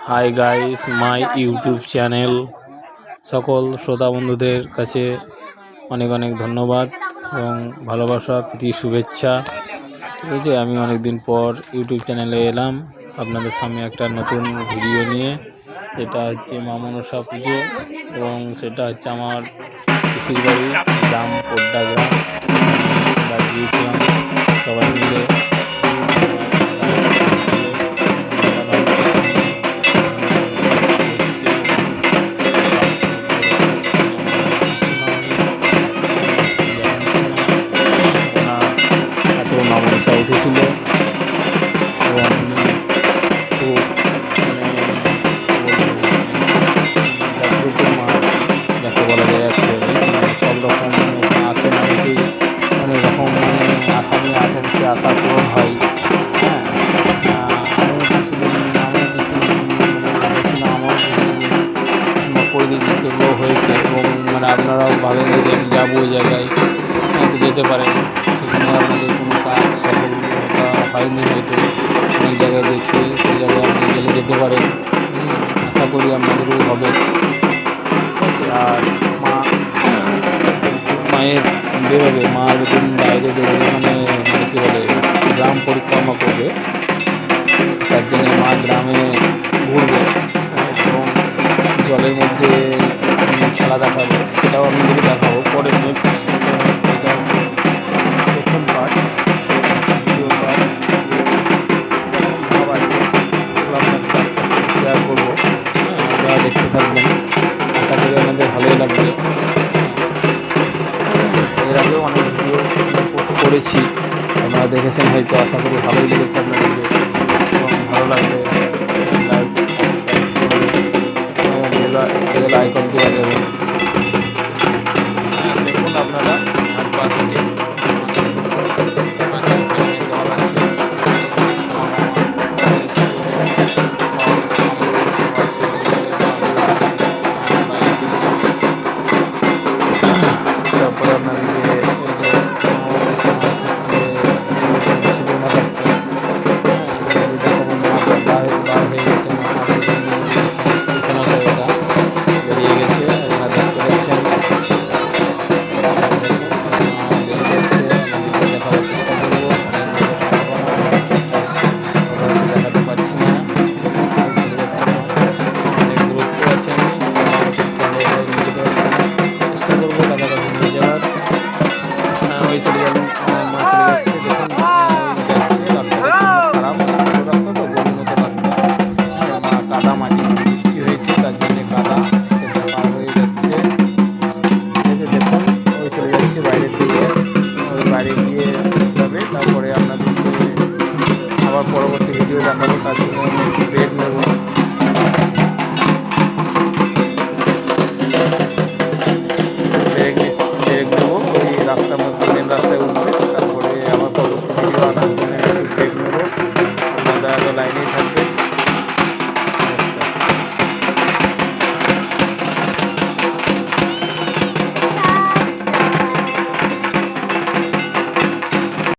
Hi guys, my YouTube channel. সকল শ্রোতা বন্ধুদের কাছে অনেক অনেক ধন্যবাদ এবং ভালোবাসা, প্রীতি, শুভেচ্ছা। ঠিক আছে, আমি অনেক দিন পর ইউটিউব চ্যানেলে এলাম আপনাদের সামনে একটা নতুন ভিডিও নিয়ে। এটা হচ্ছে মা মনসা পুজো এবং সেটা হচ্ছে আমার পিসির বাড়ি, গ্রাম পোড্ডা গ্রাম। আমরা গিয়েছিলাম সবাই মিলে। মা মনসা উঠেছিল এবং খুব জাগ্রত মা যাকে বলা যায়। সব রকম আসেন, অনেকেই অনেক রকম আশা নিয়ে আসেন, সে আশা পূরণ হয়। হ্যাঁ, কিছু সেগুলো হয়েছে এবং আপনারাও ভালো যে আমি যাবো ওই জায়গায় হয়তো যেতে পারেন। সেখানে আপনাদের কোনো কাজ সফলতা হয়নি, হয়তো অনেক জায়গায় দেখে সেই জায়গায় আপনি গেলে যেতে পারেন। আশা করি আপনাদেরও হবে। আর মায়ের বেরোবে, মা যখন বাইরে বেরোবে কী বলে গ্রাম পরিক্রমা করবে, তার জন্য মা গ্রামে ঘুরবে এবং জলের মধ্যে খেলা দেখাবে। সেটাও আপনাদেরকে দেখাবো পরে। নেক্সট এটা হচ্ছে প্রথম পার্ট, দ্বিতীয় পার্ট ভাব আছে, সেগুলো আপনাদের আস্তে আস্তে শেয়ার করবো। আপনারা দেখতে থাকবেন, আশা করি আমাদের ভালোই লাগবে। এর আগেও অনেক ভিডিও পোস্ট করেছি, আপনারা দেখেছেন হয়তো। আশা করি ভালোই লেগেছে আপনাদেরকে এবং ভালো লাগলে লাইক, সাবস্ক্রাইব বেল আইকন দেওয়া যাবে। দেখুন আপনারা আর পাশে তারপরে আপনাদেরকে বেরিয়ে গেছে, আপনারা দেখতে পাচ্ছেন। দেখার চেষ্টা করবো, দেখাতে পারছি না, চলে যাচ্ছে না, অনেক দূরত্ব আছে। আমি নিয়ে যেতে পারছি না, চেষ্টা করবো কাছাকাছি নিয়ে যাওয়ার। ওই চলে গেলাম, মা চলে যাচ্ছে। দেখুন যাচ্ছে, রাস্তাটা খারাপ, রাস্তা তো গলিগত রাস্তা, মা কাদা মাটি, বৃষ্টি হয়েছে তার জন্য কাদা, সেটা পার হয়ে যাচ্ছে। দেখুন ওই চলে যাচ্ছে বাইরের দিকে, ওই বাইরে গিয়ে যাবে। তারপরে আপনাদেরকে আবার পরবর্তী ভিডিও দেখাবো, তার জন্য